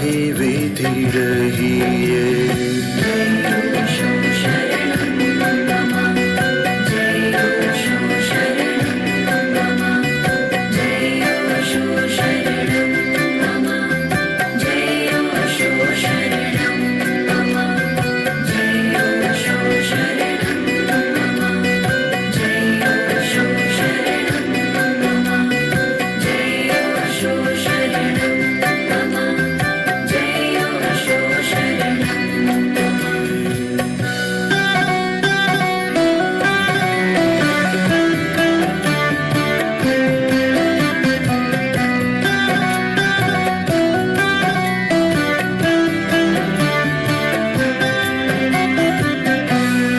जाहि विधि रहिए।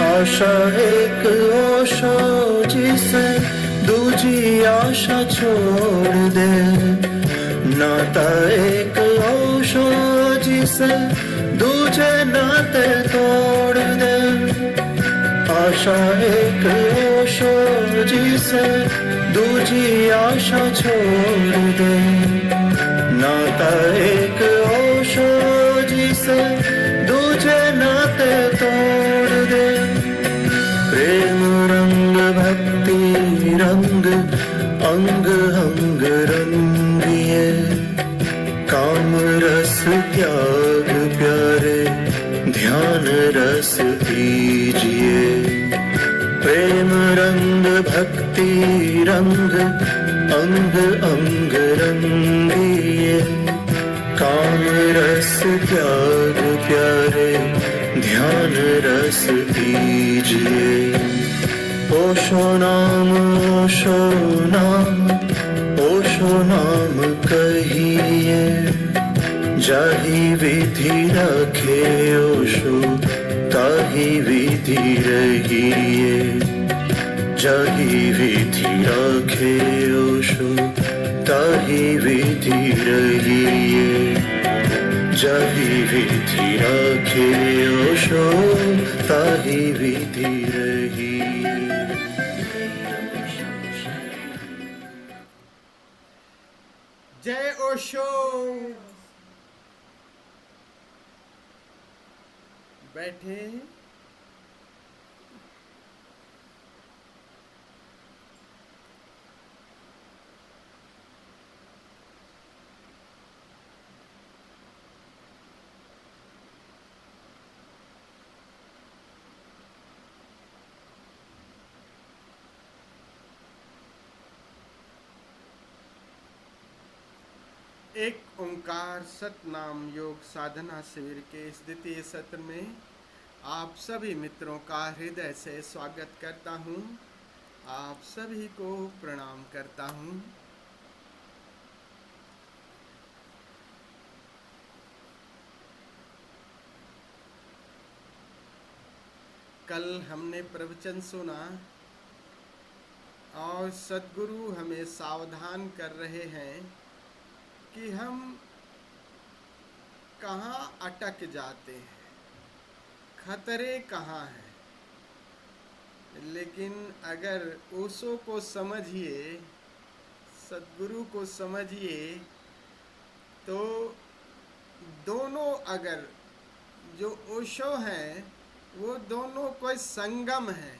आशा एक ओशो जिसे दूजी आशा छोड़ दे, नाता एक ओशो जिसे दूजे नाते तोड़ दे। आशा एक ओशो जिसे दूजी आशा छोड़ दे, नाता एक ओशो जिसे दूजे नाते तोड़ दे। प्रेम रंग भक्ति रंग अंग अंग रंगिए, काम रस त्याग प्यारे ध्यान रस दीजिए। प्रेम रंग भक्ति रंग अंग अंग रंगिए, काम रस त्याग प्यारे ध्यान रस दीजिए। ओशो नाम ओशो नाम ओशो नाम कहिए, जाहि विधि रखे ओशो ताहि विधि रहिए। जाहि विधि रखे ओशो ताहि विधि रहिए। जाहि विधि रखे ओशो ताहि विधि रहिए। जय ओशो। बैठे। एक ओंकार सतनाम योग साधना शिविर के इस द्वितीय सत्र में आप सभी मित्रों का हृदय से स्वागत करता हूँ। आप सभी को प्रणाम करता हूँ। कल हमने प्रवचन सुना और सद्गुरु हमें सावधान कर रहे हैं कि हम कहाँ अटक जाते हैं, खतरे कहाँ हैं। लेकिन अगर ओशो को समझिए, सद्गुरु को समझिए, तो दोनों अगर जो ओशो हैं वो दोनों कोई संगम है।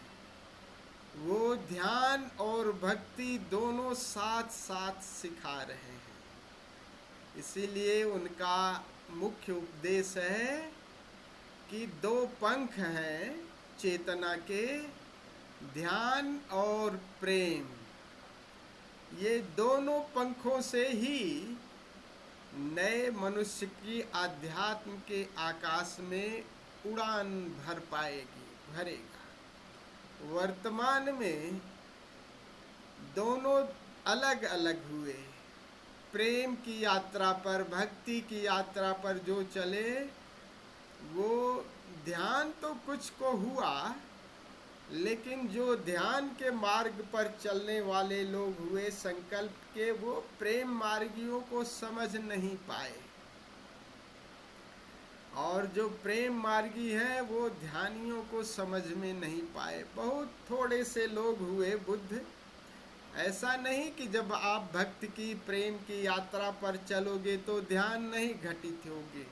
वो ध्यान और भक्ति दोनों साथ साथ सिखा रहे हैं। इसीलिए उनका मुख्य उपदेश है कि दो पंख हैं चेतना के, ध्यान और प्रेम। ये दोनों पंखों से ही नए मनुष्य की आध्यात्म के आकाश में उड़ान भरेगा। वर्तमान में दोनों अलग अलग हुए। प्रेम की यात्रा पर, भक्ति की यात्रा पर जो चले वो ध्यान तो कुछ को हुआ, लेकिन जो ध्यान के मार्ग पर चलने वाले लोग हुए संकल्प के, वो प्रेम मार्गियों को समझ नहीं पाए। और जो प्रेम मार्गी है वो ध्यानियों को समझ में नहीं पाए। बहुत थोड़े से लोग हुए बुद्ध ऐसा नहीं कि जब आप भक्ति की प्रेम की यात्रा पर चलोगे तो ध्यान नहीं घटित होगे,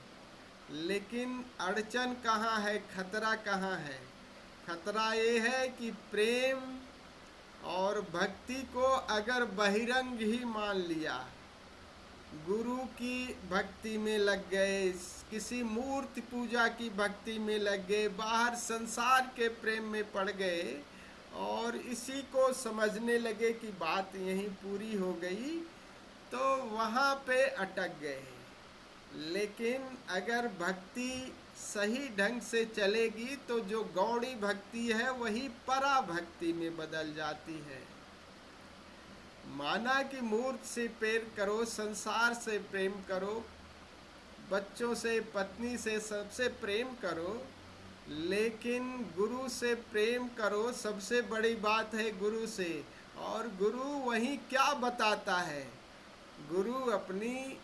लेकिन अड़चन कहाँ है, खतरा कहाँ है? खतरा ये है कि प्रेम और भक्ति को अगर बहिरंग ही मान लिया, गुरु की भक्ति में लग गए, किसी मूर्ति पूजा की भक्ति में लग गए, बाहर संसार के प्रेम में पड़ गए और इसी को समझने लगे कि बात यहीं पूरी हो गई, तो वहाँ पे अटक गए। लेकिन अगर भक्ति सही ढंग से चलेगी तो जो गौड़ी भक्ति है वही परा भक्ति में बदल जाती है। माना कि मूर्त से प्रेम करो, संसार से प्रेम करो, बच्चों से, पत्नी से, सबसे प्रेम करो, लेकिन गुरु से प्रेम करो। सबसे बड़ी बात है गुरु से। और गुरु वही क्या बताता है? गुरु अपनी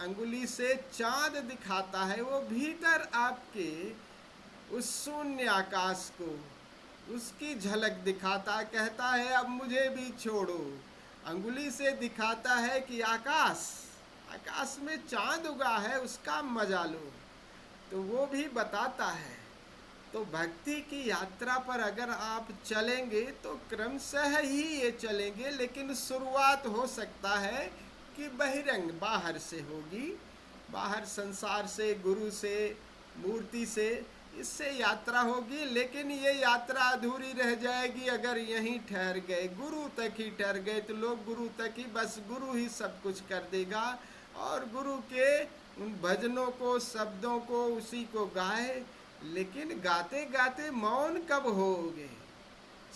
अंगुली से चांद दिखाता है, वो भीतर आपके उस शून्य आकाश को, उसकी झलक दिखाता, कहता है अब मुझे भी छोड़ो। अंगुली से दिखाता है कि आकाश में चांद उगा है, उसका मजा लो, तो वो भी बताता है। तो भक्ति की यात्रा पर अगर आप चलेंगे तो क्रमशः ही ये चलेंगे, लेकिन शुरुआत हो सकता है कि बहिरंग बाहर से होगी, बाहर संसार से, गुरु से, मूर्ति से, इससे यात्रा होगी। लेकिन ये यात्रा अधूरी रह जाएगी अगर यहीं ठहर गए, गुरु तक ही ठहर गए, तो लोग गुरु तक ही, बस गुरु ही सब कुछ कर देगा और गुरु के उन भजनों को, शब्दों को, उसी को गाए। लेकिन गाते गाते मौन कब होगे?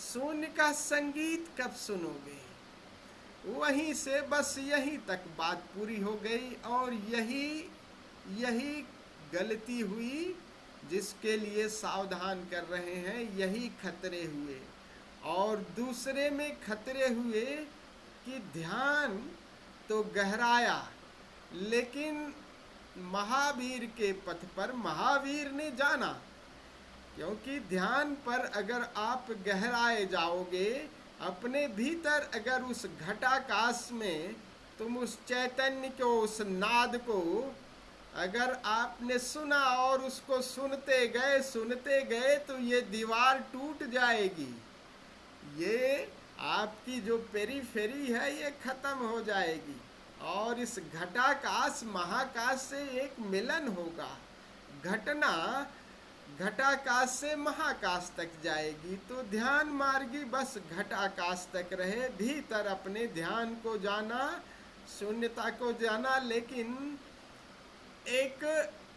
शून्य का संगीत कब सुनोगे? वहीं से बस यहीं तक बात पूरी हो गई। और यही गलती हुई जिसके लिए सावधान कर रहे हैं, यही खतरे हुए। और दूसरे में खतरे हुए कि ध्यान तो गहराया, लेकिन महावीर के पथ पर महावीर ने जाना। क्योंकि ध्यान पर अगर आप गहराए जाओगे, अपने भीतर अगर उस घटाकाश में तुम उस चैतन्य को, उस नाद को अगर आपने सुना और उसको सुनते गए तो ये दीवार टूट जाएगी, ये आपकी जो पेरीफेरी है ये खत्म हो जाएगी और इस घटाकाश महाकाश से एक मिलन होगा। घटना घटाकाश से महाकाश तक जाएगी। तो ध्यान मार्गी बस घटाकाश तक रहे, भीतर अपने ध्यान को जाना, शून्यता को जाना। लेकिन एक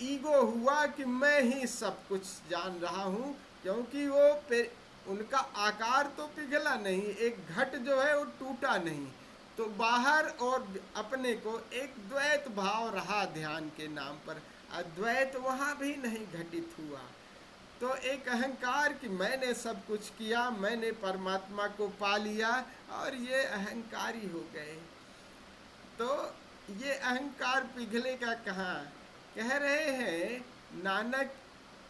ईगो हुआ कि मैं ही सब कुछ जान रहा हूँ, क्योंकि वो उनका आकार तो पिघला नहीं, एक घट जो है वो टूटा नहीं, तो बाहर और अपने को एक द्वैत भाव रहा ध्यान के नाम पर। अद्वैत वहाँ भी नहीं घटित हुआ। तो एक अहंकार कि मैंने सब कुछ किया, मैंने परमात्मा को पा लिया, और ये अहंकारी हो गए। तो ये अहंकार पिघलेगा कहाँ? कह रहे हैं, नानक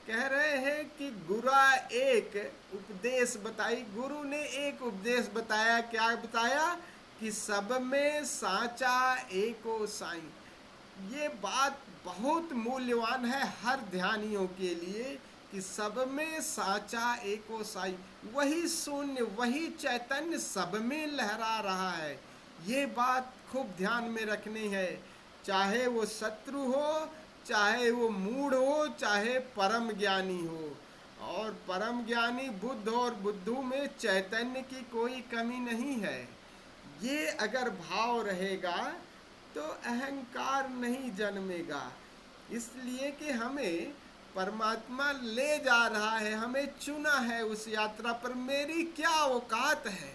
कह रहे हैं कि गुरा एक उपदेश बताई। गुरु ने एक उपदेश बताया। क्या बताया? कि सब में साचा एको साई। ये बात बहुत मूल्यवान है हर ध्यानियों के लिए कि सब में साचा एको साई, वही शून्य, वही चैतन्य सब में लहरा रहा है। ये बात खूब ध्यान में रखनी है। चाहे वो शत्रु हो, चाहे वो मूढ़ हो, चाहे परम ज्ञानी हो। और परम ज्ञानी बुद्ध और बुद्धू में चैतन्य की कोई कमी नहीं है। ये अगर भाव रहेगा तो अहंकार नहीं जन्मेगा। इसलिए कि हमें परमात्मा ले जा रहा है, हमें चुना है उस यात्रा पर, मेरी क्या औकात है।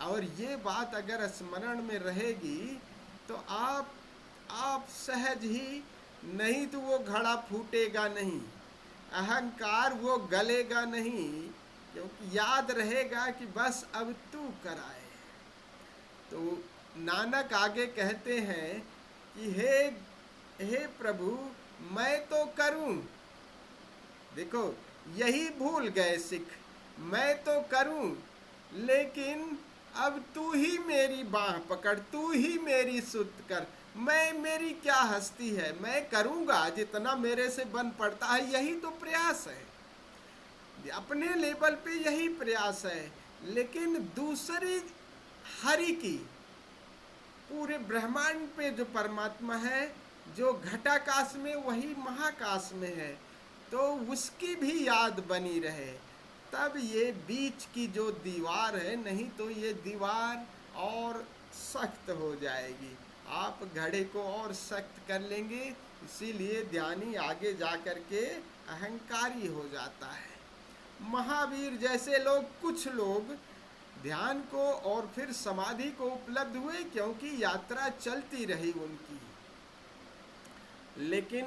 और ये बात अगर स्मरण में रहेगी तो आप सहज ही, नहीं तो वो घड़ा फूटेगा नहीं, अहंकार वो गलेगा नहीं, क्योंकि याद रहेगा कि बस अब तू कराए। तो नानक आगे कहते हैं कि हे प्रभु, मैं तो करूं। देखो, यही भूल गए सिख, मैं तो करूं, लेकिन अब तू ही मेरी बाह पकड़, तू ही मेरी सुध कर। मेरी क्या हस्ती है, मैं करूँगा जितना मेरे से बन पड़ता है। यही तो प्रयास है, अपने लेवल पे यही प्रयास है। लेकिन दूसरी हरि की, पूरे ब्रह्मांड पे जो परमात्मा है, जो घटाकाश में वही महाकाश में है, तो उसकी भी याद बनी रहे, तब ये बीच की जो दीवार है, नहीं तो ये दीवार और सख्त हो जाएगी, आप घड़े को और सख्त कर लेंगे। इसीलिए ध्यानी आगे जा कर के अहंकारी हो जाता है। महावीर जैसे लोग, कुछ लोग ध्यान को और फिर समाधि को उपलब्ध हुए, क्योंकि यात्रा चलती रही उनकी। लेकिन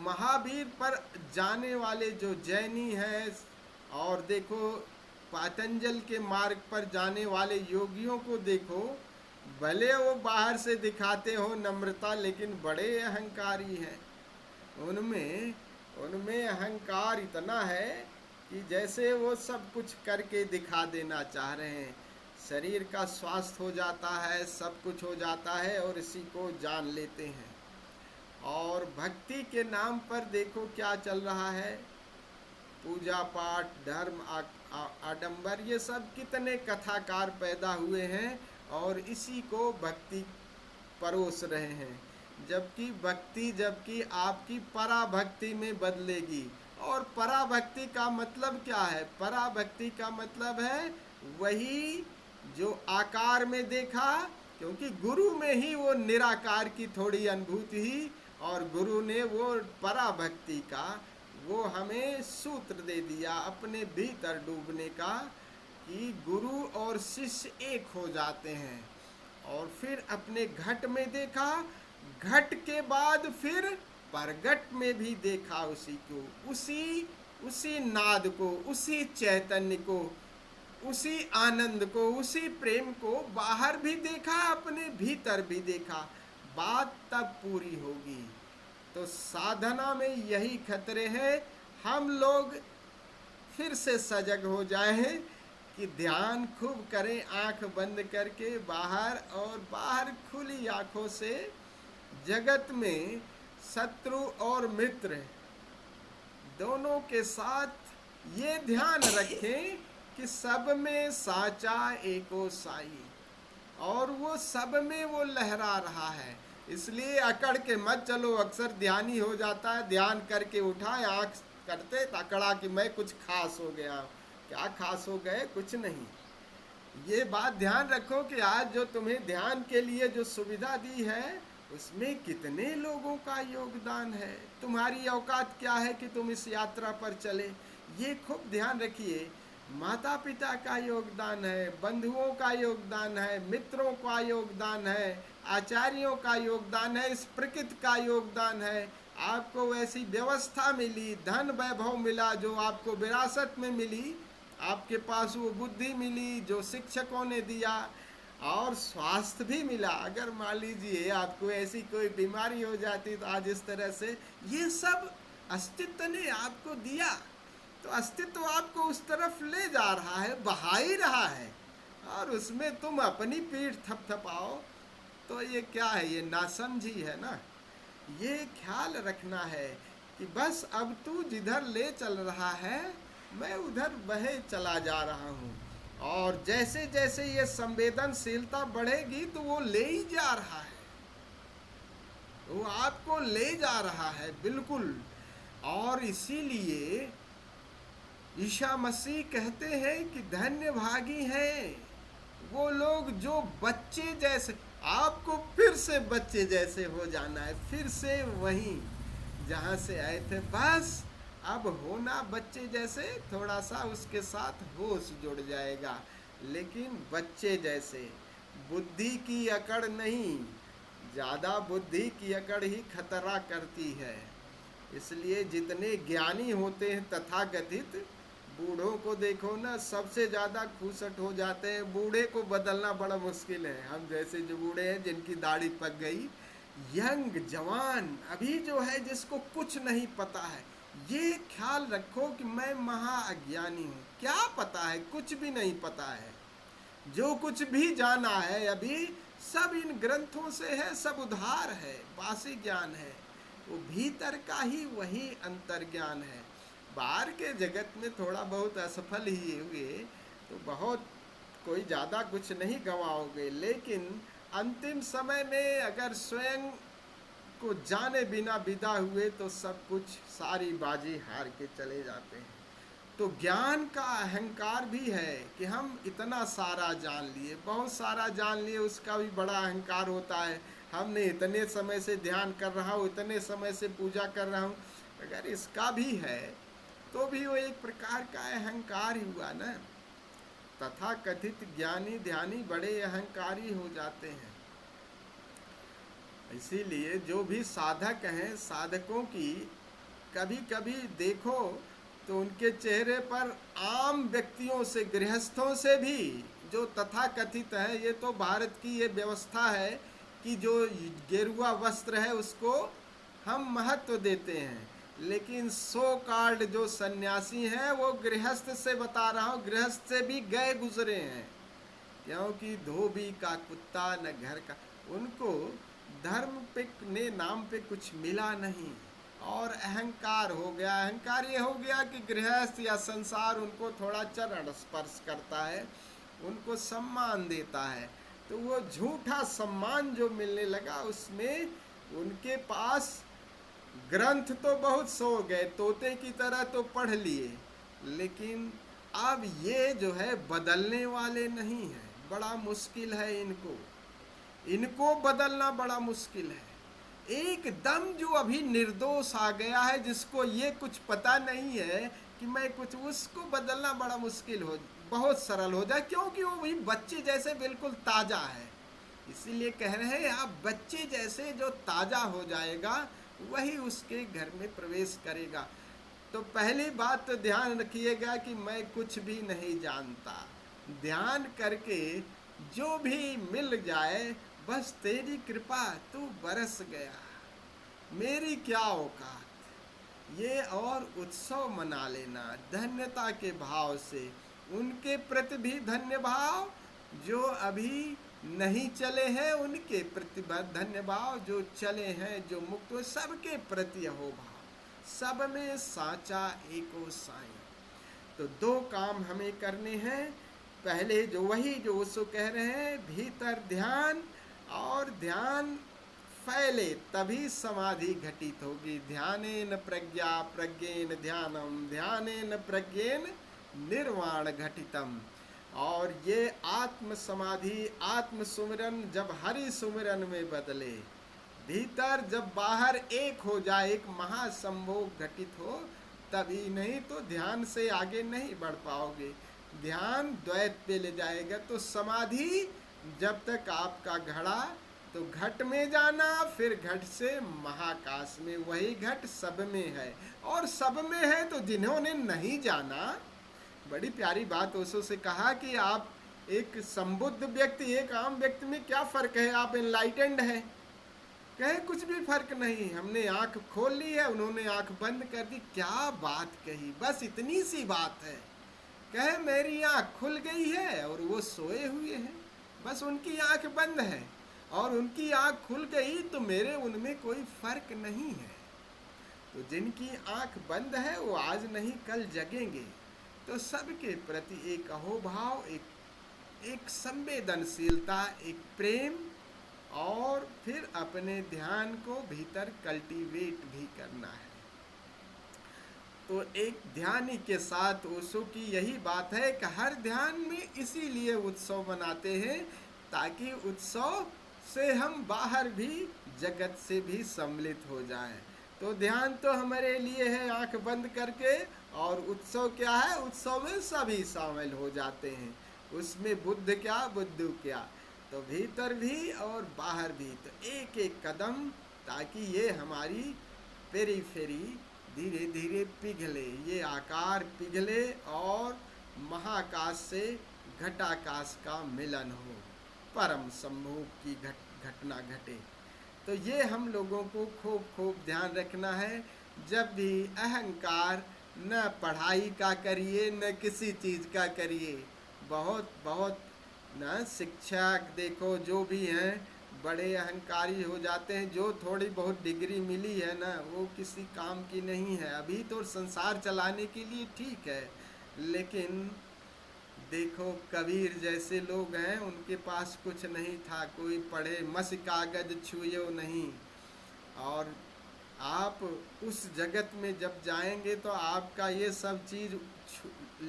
महावीर पर जाने वाले जो जैनी हैं, और देखो पातंजल के मार्ग पर जाने वाले योगियों को देखो, भले वो बाहर से दिखाते हो नम्रता, लेकिन बड़े अहंकारी हैं। उनमें अहंकार इतना है कि जैसे वो सब कुछ करके दिखा देना चाह रहे हैं। शरीर का स्वास्थ्य हो जाता है, सब कुछ हो जाता है, और इसी को जान लेते हैं। और भक्ति के नाम पर देखो क्या चल रहा है, पूजा पाठ, धर्म, आडंबर, ये सब कितने कथाकार पैदा हुए हैं और इसी को भक्ति परोस रहे हैं। जबकि आपकी पराभक्ति में बदलेगी। और पराभक्ति का मतलब क्या है? पराभक्ति का मतलब है वही जो आकार में देखा, क्योंकि गुरु में ही वो निराकार की थोड़ी अनुभूति ही, और गुरु ने वो पराभक्ति का वो हमें सूत्र दे दिया अपने भीतर डूबने का, कि गुरु और शिष्य एक हो जाते हैं। और फिर अपने घट में देखा, घट के बाद फिर परगट में भी देखा उसी को, उसी नाद को, उसी चैतन्य को, उसी आनंद को, उसी प्रेम को बाहर भी देखा, अपने भीतर भी देखा। बात तब पूरी होगी। तो साधना में यही खतरे हैं। हम लोग फिर से सजग हो जाएं कि ध्यान खूब करें, आंख बंद करके बाहर, और बाहर खुली आंखों से जगत में शत्रु और मित्र दोनों के साथ ये ध्यान रखें कि सब में साचा एको साई, और वो सब में वो लहरा रहा है। इसलिए अकड़ के मत चलो। अक्सर ध्यानी हो जाता है, ध्यान करके उठाए, आँख करते अकड़ा कि मैं कुछ खास हो गया। क्या खास हो गए? कुछ नहीं। ये बात ध्यान रखो कि आज जो तुम्हें ध्यान के लिए जो सुविधा दी है, उसमें कितने लोगों का योगदान है। तुम्हारी औकात क्या है कि तुम इस यात्रा पर चले, ये खूब ध्यान रखिए। माता पिता का योगदान है, बंधुओं का योगदान है, मित्रों का योगदान है, आचार्यों का योगदान है, इस प्रकृति का योगदान है। आपको वैसी व्यवस्था मिली, धन वैभव मिला जो आपको विरासत में मिली, आपके पास वो बुद्धि मिली जो शिक्षकों ने दिया, और स्वास्थ्य भी मिला। अगर मान लीजिए आपको ऐसी कोई बीमारी हो जाती तो आज इस तरह से, ये सब अस्तित्व ने आपको दिया, तो अस्तित्व आपको उस तरफ ले जा रहा है, बहा ही रहा है, और उसमें तुम अपनी पीठ थपथपाओ, तो ये क्या है? ये नासमझी है ना। ये ख्याल रखना है कि बस अब तू जिधर ले चल रहा है, मैं उधर बहे चला जा रहा हूँ। और जैसे जैसे ये संवेदनशीलता बढ़ेगी तो वो ले ही जा रहा है, वो आपको ले जा रहा है बिल्कुल। और इसीलिए ईसा मसीह कहते हैं कि धन्य भागी हैं वो लोग जो बच्चे जैसे, आपको फिर से बच्चे जैसे हो जाना है, फिर से वहीं जहाँ से आए थे, बस अब होना बच्चे जैसे। थोड़ा सा उसके साथ होश जुड़ जाएगा, लेकिन बच्चे जैसे। बुद्धि की अकड़ नहीं, ज़्यादा बुद्धि की अकड़ ही खतरा करती है। इसलिए जितने ज्ञानी होते हैं तथाकथित, बूढ़ों को देखो ना, सबसे ज़्यादा खूसट हो जाते हैं। बूढ़े को बदलना बड़ा मुश्किल है। हम जैसे जो बूढ़े हैं जिनकी दाढ़ी पक गई, यंग जवान अभी जो है जिसको कुछ नहीं पता है, ये ख्याल रखो कि मैं महा अज्ञानी हूँ। क्या पता है? कुछ भी नहीं पता है। जो कुछ भी जाना है अभी सब इन ग्रंथों से है, सब उधार है, बासी ज्ञान है। वो भीतर का ही वही अंतर्ज्ञान है। बाहर के जगत में थोड़ा बहुत असफल ही हुए तो बहुत कोई ज़्यादा कुछ नहीं गंवाओगे, लेकिन अंतिम समय में अगर स्वयं को जाने बिना विदा हुए तो सब कुछ सारी बाजी हार के चले जाते हैं। तो ज्ञान का अहंकार भी है कि हम इतना सारा जान लिए, बहुत सारा जान लिए, उसका भी बड़ा अहंकार होता है। हमने इतने समय से ध्यान कर रहा हूँ, इतने समय से पूजा कर रहा हूँ, अगर इसका भी है तो भी वो एक प्रकार का अहंकार ही हुआ ना। तथा कथित ज्ञानी ध्यानी बड़े अहंकारी हो जाते हैं। इसीलिए जो भी साधक हैं, साधकों की कभी कभी देखो तो उनके चेहरे पर आम व्यक्तियों से, गृहस्थों से भी जो तथा कथित है, ये तो भारत की ये व्यवस्था है कि जो गेरुआ वस्त्र है उसको हम महत्व देते हैं, लेकिन सो कार्ड जो सन्यासी हैं वो गृहस्थ से बता रहा हूँ, गृहस्थ से भी गए गुजरे हैं, क्योंकि धोबी का कुत्ता न घर का, उनको धर्म पे ने नाम पे कुछ मिला नहीं और अहंकार हो गया। अहंकार ये हो गया कि गृहस्थ या संसार उनको थोड़ा चरण स्पर्श करता है, उनको सम्मान देता है, तो वो झूठा सम्मान जो मिलने लगा उसमें उनके पास ग्रंथ तो बहुत सो गए, तोते की तरह तो पढ़ लिए, लेकिन अब ये जो है बदलने वाले नहीं है, बड़ा मुश्किल है इनको बदलना बड़ा मुश्किल है। एकदम जो अभी निर्दोष आ गया है, जिसको ये कुछ पता नहीं है कि मैं कुछ, उसको बदलना बड़ा मुश्किल हो, बहुत सरल हो जाए, क्योंकि वो भी बच्चे जैसे बिल्कुल ताज़ा है। इसीलिए कह रहे हैं आप बच्चे जैसे जो ताज़ा हो जाएगा वही उसके घर में प्रवेश करेगा। तो पहली बात तो ध्यान रखिएगा कि मैं कुछ भी नहीं जानता, ध्यान करके जो भी मिल जाए बस तेरी कृपा तू बरस गया, मेरी क्या औकात, ये और उत्सव मना लेना धन्यता के भाव से, उनके प्रति भी धन्य भाव, जो अभी नहीं चले हैं उनके प्रति धन्य भाव, जो चले हैं जो मुक्त हुए सबके प्रति हो भाव, सब में साचा एको साई। तो दो काम हमें करने हैं। पहले जो वही जो उसको कह रहे हैं, भीतर ध्यान, और ध्यान फैले तभी समाधि घटित होगी। ध्यानेन प्रज्ञा प्रज्ञेन ध्यानम, ध्यानेन प्रज्ञेन निर्वाण घटितम। और ये आत्म समाधि, आत्म सुमिरन जब हरि सुमिरन में बदले, भीतर जब बाहर एक हो जाए, एक महासंभोग घटित हो, तभी, नहीं तो ध्यान से आगे नहीं बढ़ पाओगे, ध्यान द्वैत पे ले जाएगा। तो समाधि जब तक आपका घड़ा, तो घट में जाना, फिर घट से महाकाश में, वही घट सब में है, और सब में है तो जिन्होंने नहीं जाना, बड़ी प्यारी बात ओशो से कहा कि आप एक संबुद्ध व्यक्ति, एक आम व्यक्ति में क्या फ़र्क है, आप एनलाइटेंड हैं, कहे कुछ भी फर्क नहीं, हमने आंख खोल ली है, उन्होंने आंख बंद कर दी, क्या बात कही, बस इतनी सी बात है, कहे मेरी आंख खुल गई है और वो सोए हुए हैं, बस उनकी आंख बंद है और उनकी आंख खुल गई, तो मेरे उनमें कोई फर्क नहीं है। तो जिनकी आंख बंद है वो आज नहीं कल जगेंगे। तो सबके प्रति एक अहोभाव, एक संवेदनशीलता, एक प्रेम, और फिर अपने ध्यान को भीतर कल्टीवेट भी करना है। तो एक ध्यानी के साथ ओशो की यही बात है कि हर ध्यान में इसीलिए उत्सव मनाते हैं, ताकि उत्सव से हम बाहर भी, जगत से भी सम्मिलित हो जाएं। तो ध्यान तो हमारे लिए है आंख बंद करके, और उत्सव क्या है, उत्सव में सभी शामिल हो जाते हैं, उसमें बुद्ध क्या बुद्धू क्या, तो भीतर भी और बाहर भी, तो एक एक कदम, ताकि ये हमारी पेरीफेरी धीरे धीरे पिघले, ये आकार पिघले और महाकाश से घटाकाश का मिलन हो, परम सम्मोह की घटना घटे। तो ये हम लोगों को खूब खूब ध्यान रखना है। जब भी अहंकार, न पढ़ाई का करिए न किसी चीज़ का करिए, बहुत बहुत ना शिक्षक देखो जो भी हैं बड़े अहंकारी हो जाते हैं। जो थोड़ी बहुत डिग्री मिली है ना वो किसी काम की नहीं है। अभी तो संसार चलाने के लिए ठीक है, लेकिन देखो कबीर जैसे लोग हैं उनके पास कुछ नहीं था, कोई पढ़े मस कागज छुएयो नहीं। और आप उस जगत में जब जाएंगे तो आपका ये सब चीज़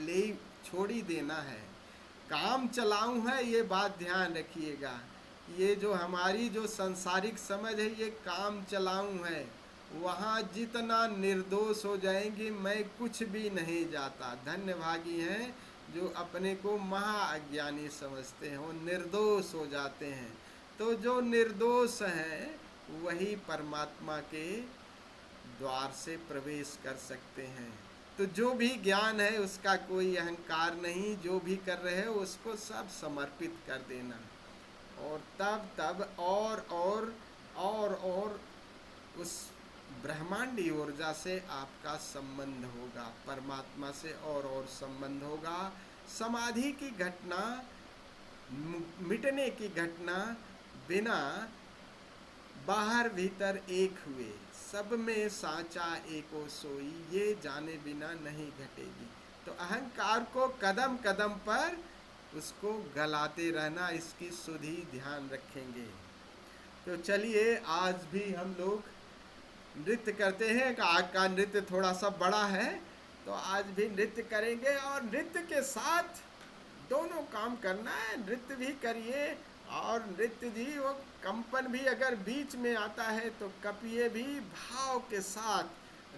ले छोड़ ही देना है। काम चलाऊं है, ये बात ध्यान रखिएगा। ये जो हमारी जो सांसारिक समझ है ये काम चलाऊं है। वहाँ जितना निर्दोष हो जाएंगे, मैं कुछ भी नहीं जाता। धन्य भागी हैं जो अपने को महाअज्ञानी समझते हैं, वो निर्दोष हो जाते हैं। तो जो निर्दोष हैं वही परमात्मा के द्वार से प्रवेश कर सकते हैं। तो जो भी ज्ञान है उसका कोई अहंकार नहीं, जो भी कर रहे हो उसको सब समर्पित कर देना। और तब और उस ब्रह्मांडी ऊर्जा से आपका संबंध होगा, परमात्मा से और संबंध होगा। समाधि की घटना, मिटने की घटना बिना बाहर भीतर एक हुए, सब में साचा एको सोई, ये जाने बिना नहीं घटेगी। तो अहंकार को कदम कदम पर उसको गलाते रहना, इसकी सुधि ध्यान रखेंगे। तो चलिए आज भी हम लोग नृत्य करते हैं। आज का नृत्य थोड़ा सा बड़ा है तो आज भी नृत्य करेंगे। और नृत्य के साथ दोनों काम करना है, नृत्य भी करिए और नृत्य जी वो कंपन भी अगर बीच में आता है तो कपिए भी भाव के साथ।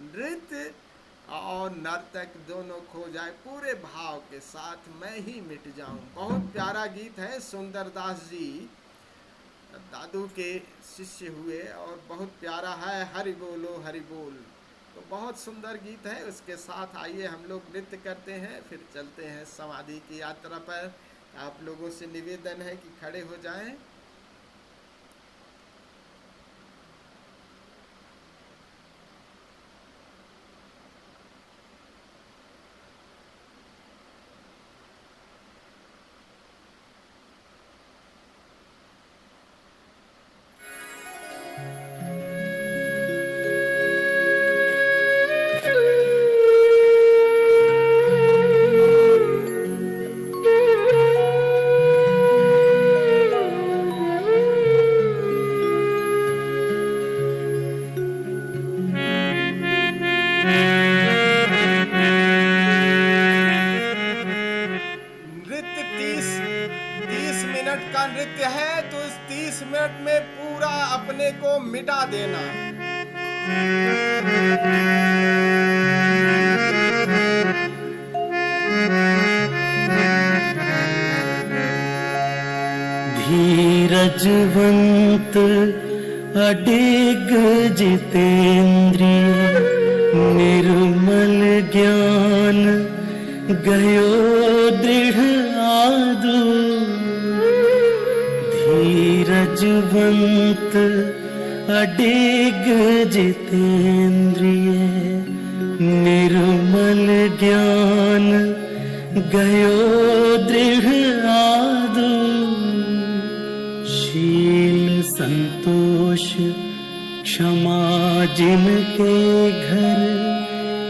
नृत्य और नर्तक दोनों खो जाए पूरे भाव के साथ, मैं ही मिट जाऊं। बहुत प्यारा गीत है, सुंदरदास जी दादू के शिष्य हुए और बहुत प्यारा है, हरि बोलो हरि बोल। तो बहुत सुंदर गीत है। उसके साथ आइए हम लोग नृत्य करते हैं, फिर चलते हैं समाधि की यात्रा पर। आप लोगों से निवेदन है कि खड़े हो जाएं। नृत्य है तो इस 30 मिनट में पूरा अपने को मिटा देना। धीरजवंत अडिग जितेंद्रिय, निर्मल ज्ञान गयो दृढ़ आदु। धीरजवंत अडिग जितेंद्रिय, निर्मल ज्ञान गयो दृढ़ आदु। शील संतोष क्षमा जिनके घर,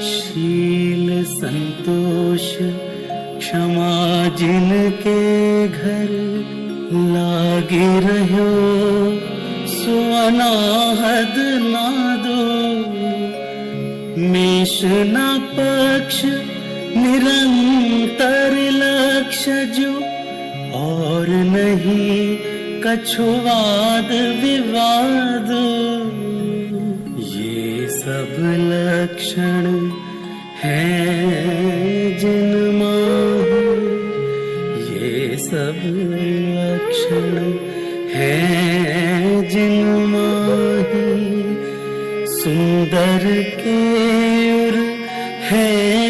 शील संतोष क्षमा जिनके घर। लागे रहो सो अनाहद नादो, मेष न पक्ष निरंतर लक्ष्य जो। और नहीं कछु वाद विवाद, ये सब लक्षण हैं जिनमाहु। ये सब लक्षण हैं जिनमाहि। सुंदर केयूर है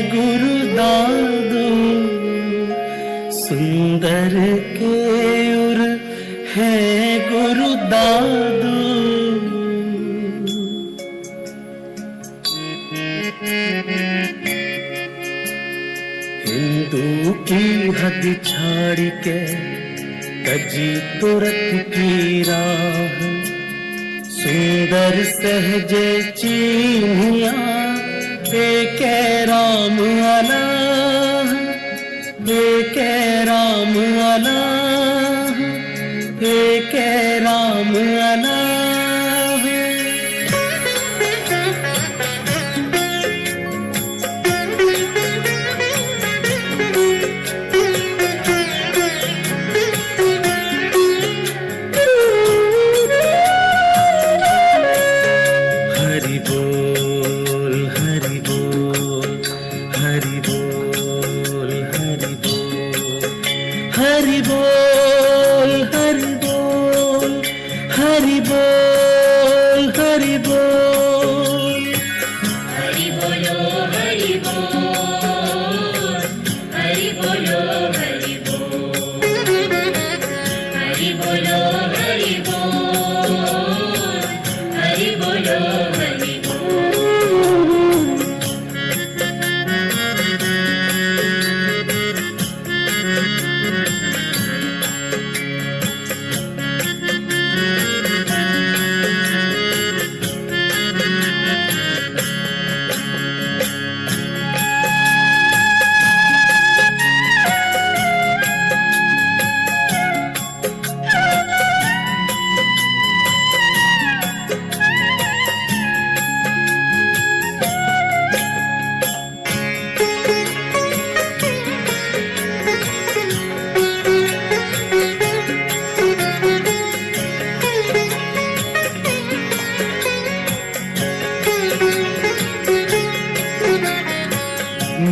गुरु दादू, सुंदर केयूर है गुरु दादू। हिंदू की हद छाड़ के तजी तुरत की राह, सुंदर सहजे चीनिया, एक राम अलाह, एक राम अलाह, एक राम अलाह। हरि बोल हरि बोल, हरि बोल हरि बोल, हरि बोल हरि बोल, हरि बोल हरि बोल। हरि बोलो हरि बोल, हरि बोलो हरि बोल, हरि बोलो हरि बोल, हरि बोलो हरि बोल।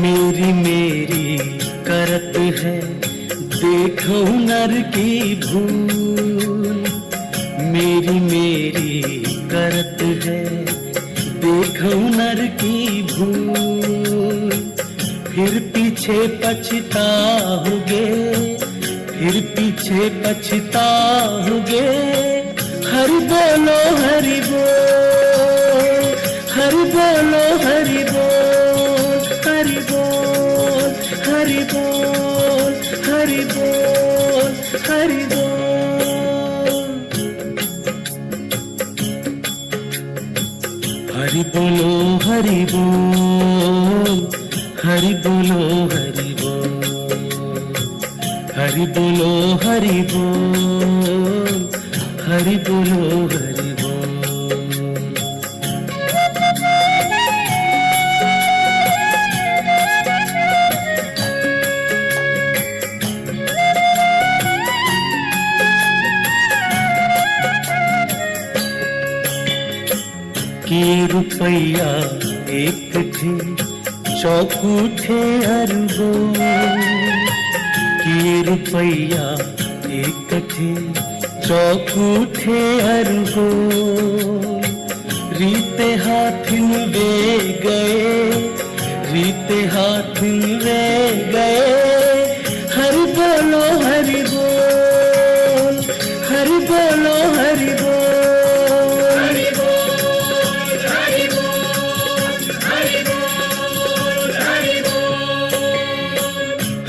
मेरी मेरी करत है देखो नर की भूल, मेरी मेरी करत है देखो नर की भूल। फिर पीछे पछताओगे, फिर पीछे पछताओगे। हरि बोलो हरि बोल, हरि बोलो हरि बोल, हरि बोल हरि बोल, हरि बोल हरि बोल। हरि बोलो हरि बोल, हरि बोलो हरि बोल, हरि बोलो हरि बोल, हरि बोलो हरि बोल। कि रुपया एक थे चौकूठे अरबो, कि रुपया एक थे चौकूठे अरबो। रीते हाथिन वे गए, रीते हाथिन वे गए। हरि बोलो हरि बोल, हरि बोलो हरि बोल।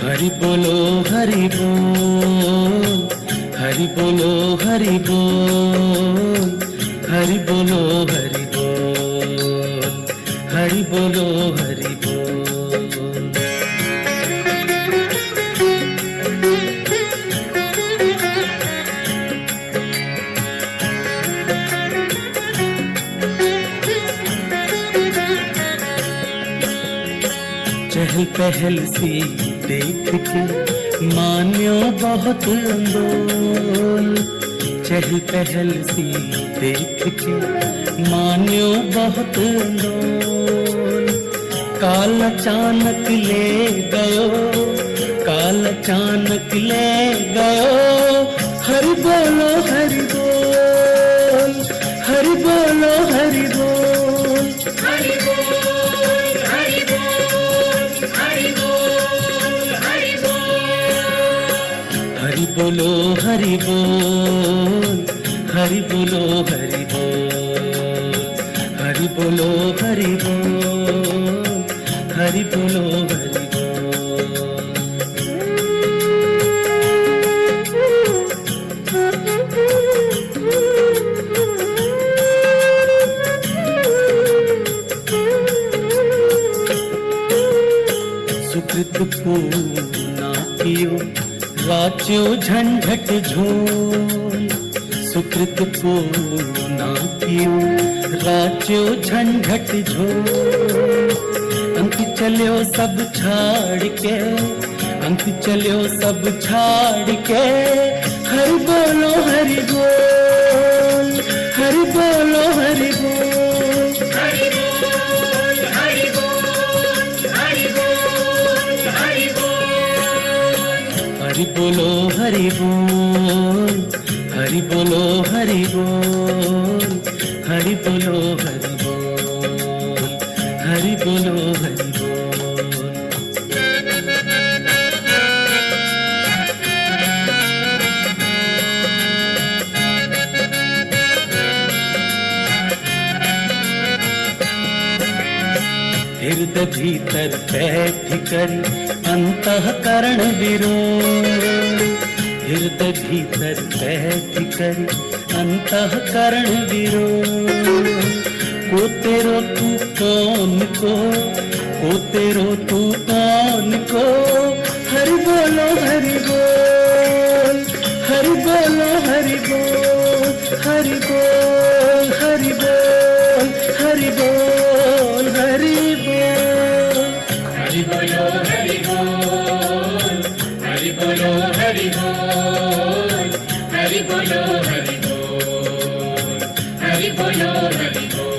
हरि बोलो हरि बोल, हरि बोलो हरि बोल, हरि बोलो हरि बोल, हरि बोलो हरि बोल। चहल पहल सी देख के मान्यो बहुत अंदोल, चहल पहल सी देख के मान्यो बहुत अंदोल। काल अचानक ले गयो, काल अचानक ले गयो। हरि बोलो हरि बोल, हरि बोलो हरि बोल, हरि बोल हरि बोल, हरि बोल हरि बोल। हरि बोलो हरि बोल, हरि बोलो हरि बोल, हरि बोलो हरि बोल, हरि बोलो हरि बोल। सुकृत पूना कियो राच्यो झंझट झोल। सुकृत पूना कियो राच्यो झंझट झोल। अंक चलियो सब छाड़ के, अंक चलियो सब छाड़ के, हरि बोलो हरि बोल, हरि बोलो हरि बोल। हरि बोल हरि बोल हरि बोल हरि बोल। हरि बोलो हरि बोल, हरि बोलो हरि बोल, हरि बोलो हरि बोल, हरि बोलो हरि बोल। हृदय भीतर बैठ कर अंतःकरण विरोध। हृदय भीतर बैठ कर अंतःकरण विरोध। को तेरो तू कौन को तेरो तू कौन को, हरि बोलो हरि बोल, हरि बोलो हरि बोल, हरि बोल हरि बोल, हरि बोल हरि बोल। हरि बोलो हरि बोल हरि बोलो हरि बोल हरि बोलो हरि बोल हरि बोलो हरि बोल।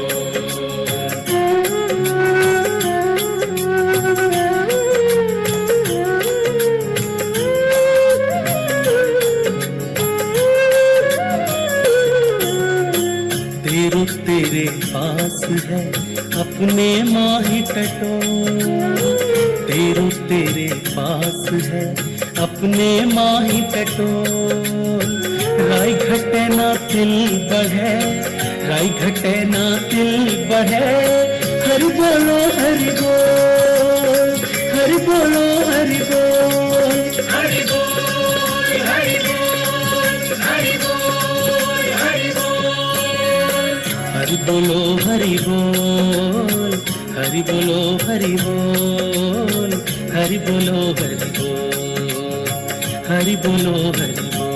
तेरो तेरे पास है अपने माही टटोल। तेरो तेरे पास है अपने माही टटोल। राई घटे ना तिल बढ़े, राई घटे ना तिल बढ़े, हरि बोलो हरि बोल, हरि बोलो हरि बोल। हरि बोल हरि बोल हरि बोल हरि बोल। हरि बोलो हरि बोल, हरि बोलो हरि बोल, हरि बोलो हरि बोल, हरि बोलो हरि बोल।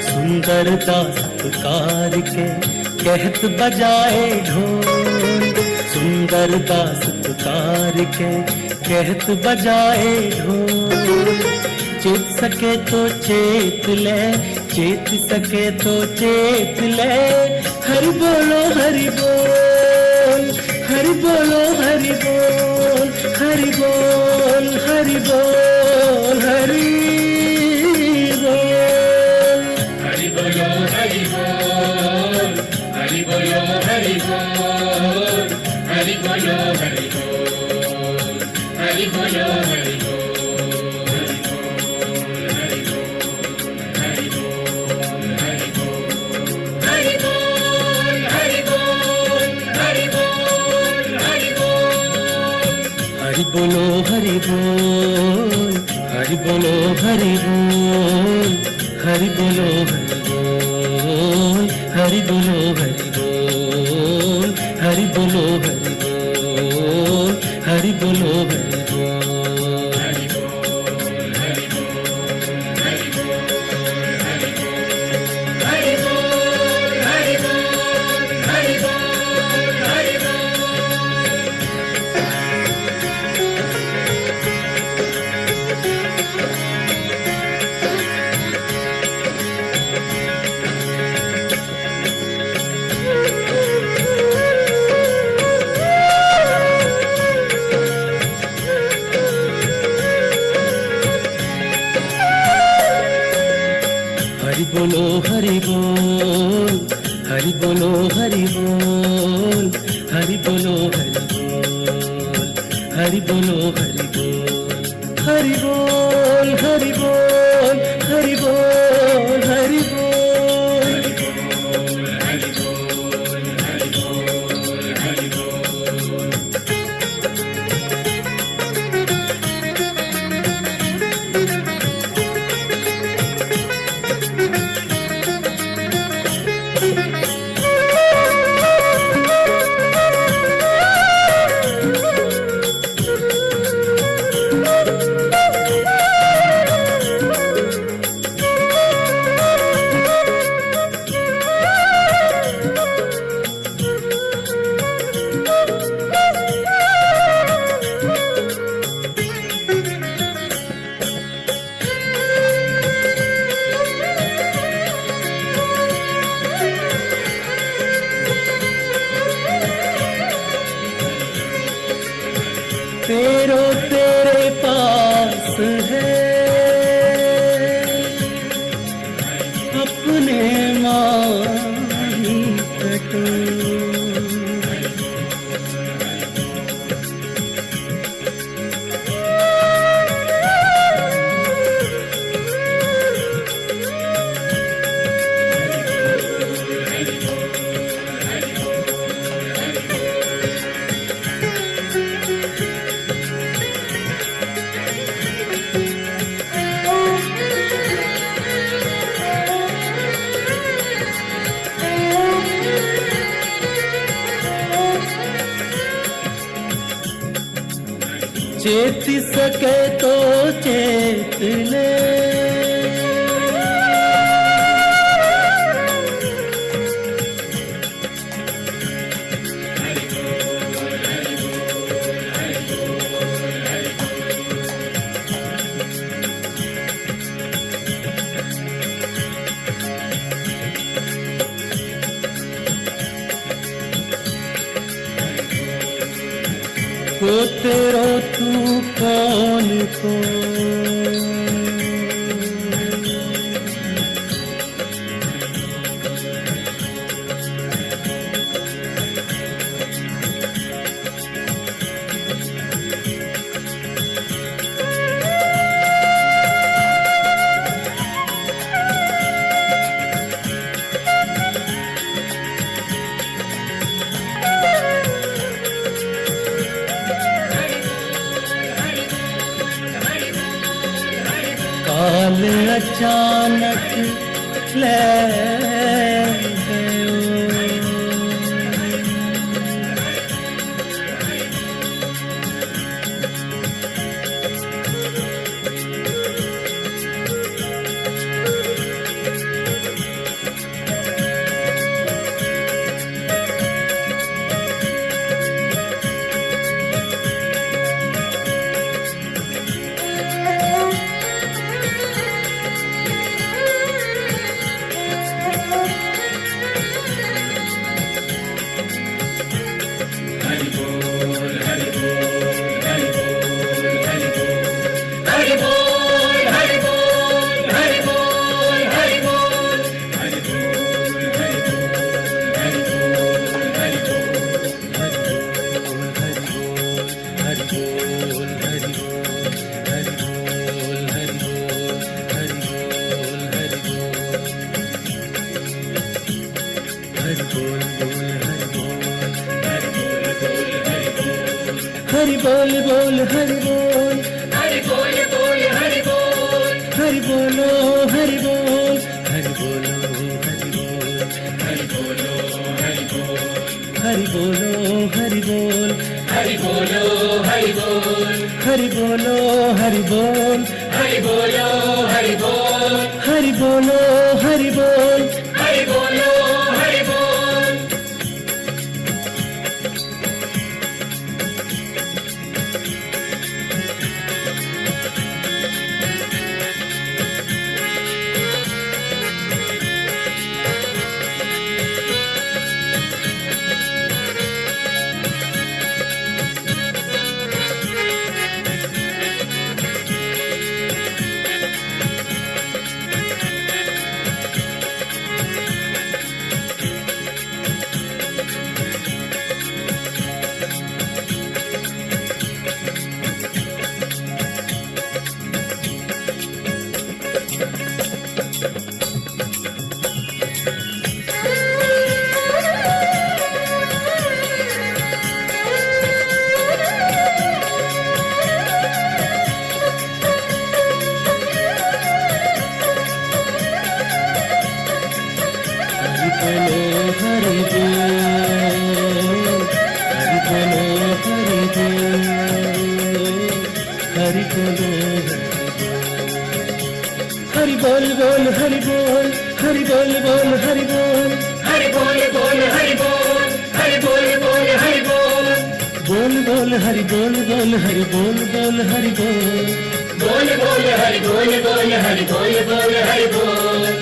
सुंदरता सत्कार के कहत बजाए ढोल। सुंदरता सत्कार के कहत बजाए ढोल। चेत सके तो चेत ले, चेत सके तो चेत ले, हरि बोलो हरि बोल, हरि बोलो हरि बोल, हरि बोल हरि बोल, हरि बोल। हरि बोलो हरि बोल हरि बोलो हरि बोल हरि बोलो हरि बोल हरि बोलो हरि बोल। हरि बोलो हरि बोल, हरि बोलो हरि बोल, हरि बोलो हरि बोल, हरि बोलो हरि बोल, हरि बोलो हरि बोल, हरि बोलो हरि बोल। हरि बोल हरि बोल हरि बोल हरि बोल हरि बोल हरि बोल हरि बोल हरि बोल। हरि बोलो हरि बोल, हरि बोलो हरि बोल, हरि बोलो हरि बोल, हरि बोलो हरि बोल, हरि बोल हरि बोल, हरि बोल हरि बोल। हरि बोल हरि बोल हरि बोल। पास है अपने माही कटोरा। चेत सके तो चेत ले, को तेरो तू कौन को। काल अचानक ले गयो, हरि बोल बोल हरि बोल, हरि बोल बोल हरि बोल, हरि बोलो हरि बोल, हरि बोलो हरि बोल, हरि बोलो हरि बोल, हरि बोलो हरि बोल, हरि बोलो हरि बोल, हरि बोलो हरि बोल, हरि बोलो हरि बोल, हरि बोलो हरि बोल। हरि बोल बोल हरि बोल, हरि बोल बोल हरि बोल, हरि बोल बोल हरि बोल, हरि बोल बोल हरि बोल, बोल बोल हरि बोल बोल हरि बोल बोल हरि बोल, बोल बोल हरि बोल बोल हरि बोल बोल हरि बोल।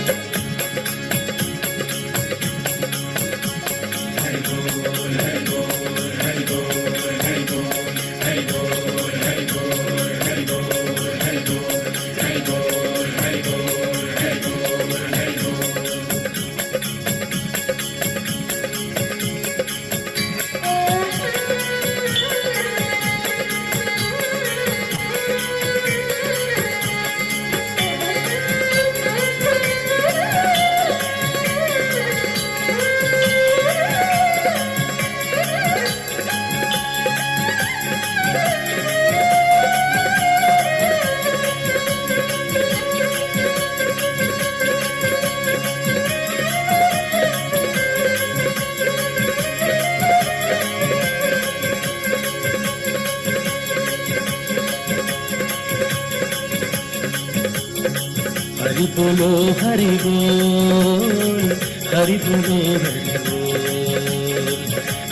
हरि बोलो हरि बोल, हरि बोलो हरि बोल,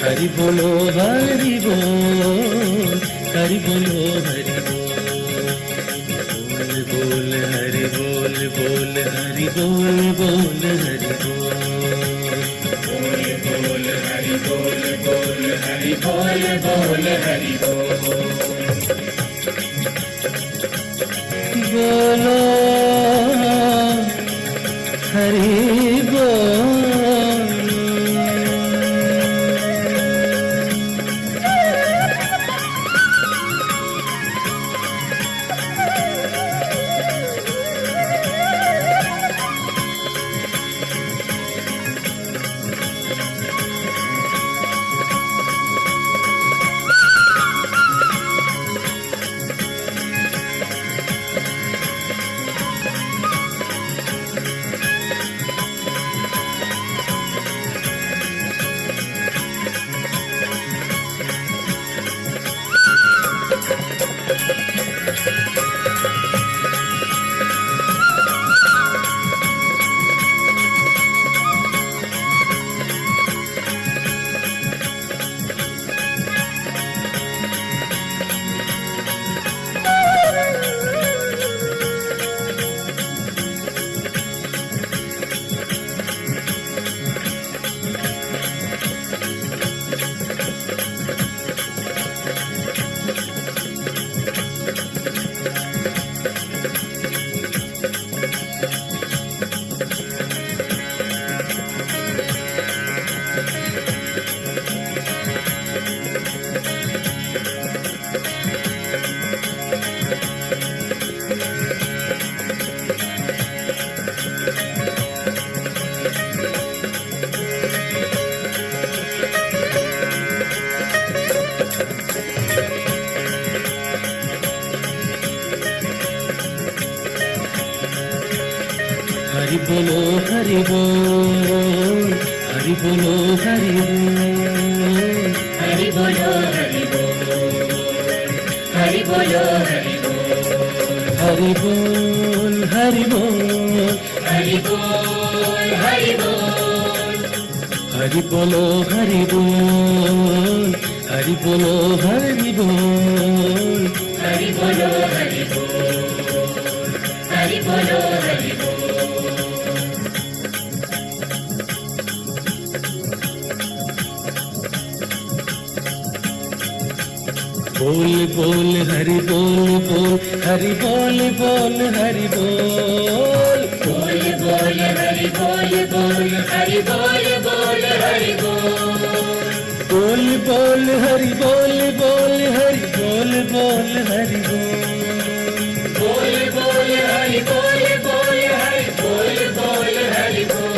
हरि बोलो हरि बोल, हरि बोलो हरि बोल, बोल हरि बोल, बोल हरि बोल, बोल हरि बोल, बोल हरि बोल, बोल हरि बोल, बोल हरि बोल। बोलो हरि बोल। हरि बोलो हरि बोल, हरि बोलो हरि बोल, हरि बोलो हरि बोल, हरि बोलो हरि बोल, हरि बोल हरि बोल, हरि बोल हरि बोल, हरि बोलो हरि बोल, हरि बोलो हरि बोल, हरि बोलो हरि बोल, हरि बोलो हरि बोल। बोल बोल हरि बोल, बोल हरि बोल, बोल हरि बोल, बोल बोल हरि बोल, बोल हरि बोल, बोल हरि बोल, बोल बोल हरि बोल, बोल हरि बोल, बोल हरि बोल, बोल बोल हरि बोल, बोल हरि बोल, बोल हरि बोल।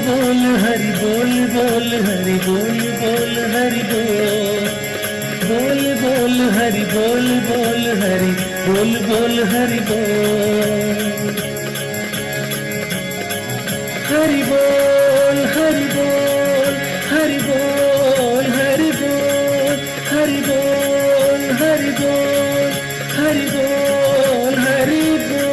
बोल हरि बोल बोल हरि बोल बोल हरि बोल बोल बोल हरि बोल बोल हरि बोल बोल हरि बोल हरि बोल हरि बोल हरि बोल हरि बोल हरि बोल हरि बोल हरि बोल हरि बोल।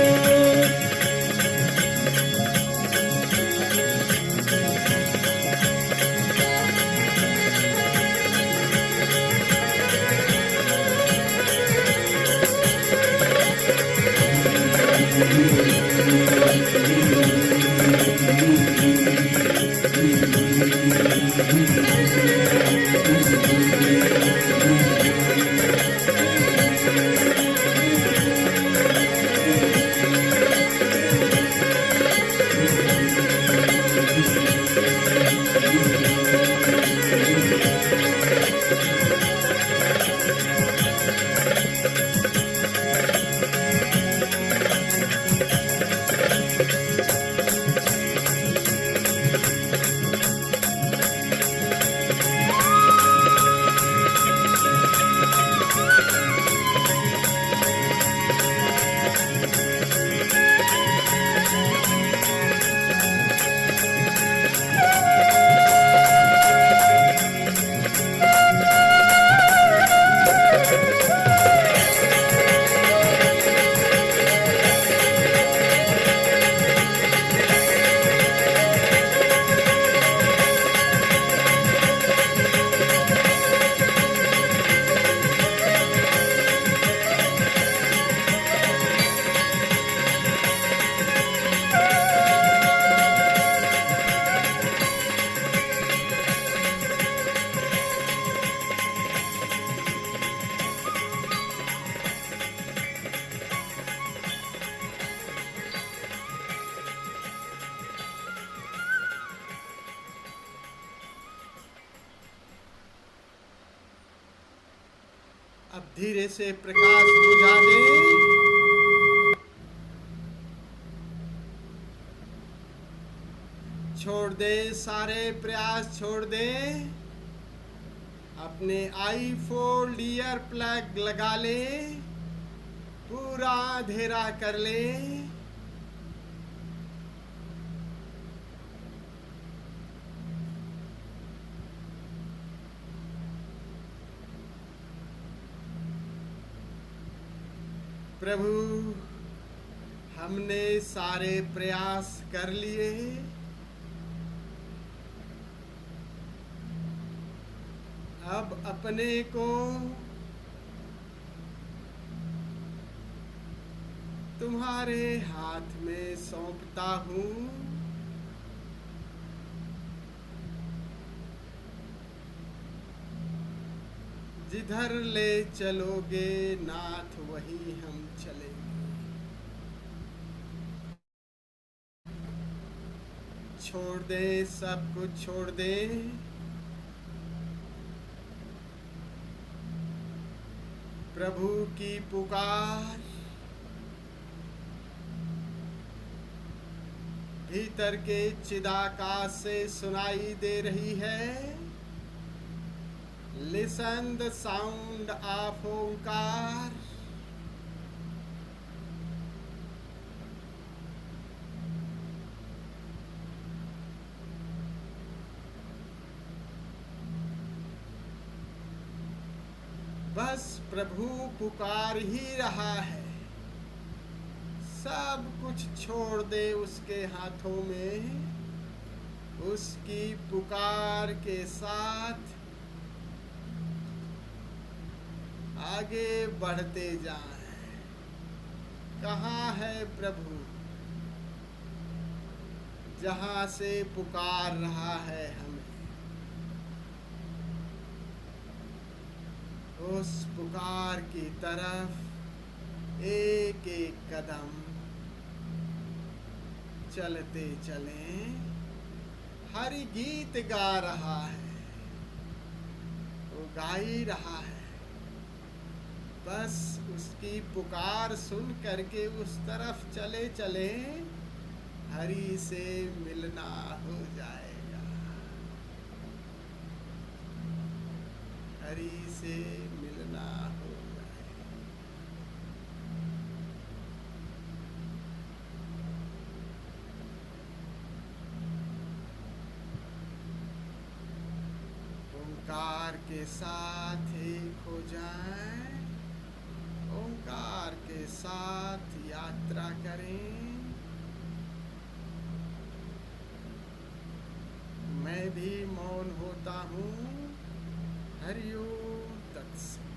अब धीरे से प्रकाश बुझा दे। छोड़ दे, सारे प्रयास छोड़ दे। अपने आई फोल्ड ईयर प्लग लगा ले, पूरा अंधेरा कर ले। प्रभु, हमने सारे प्रयास कर लिए, अब अपने को तुम्हारे हाथ में सौंपता हूँ। जिधर ले चलोगे नाथ, वहीं हम चलेंगे। छोड़ दे, सब कुछ छोड़ दे। प्रभु की पुकार भीतर के चिदाकाश से सुनाई दे रही है। Listen the sound of ओंकार। बस प्रभु पुकार ही रहा है। सब कुछ छोड़ दे उसके हाथों में। उसकी पुकार के साथ आगे बढ़ते जाएं। कहाँ है प्रभु, जहाँ से पुकार रहा है हमें? उस पुकार की तरफ एक एक कदम चलते चलें। हरि गीत गा रहा है, वो गा ही रहा है। बस उसकी पुकार सुन करके उस तरफ चले चले, हरि से मिलना हो जाए। हरि से मिलना हो जाए। ओंकार के साथ एक हो जाए, ओंकार के साथ यात्रा करें। मैं भी मौन होता हूँ। हरि ओम तत्सत।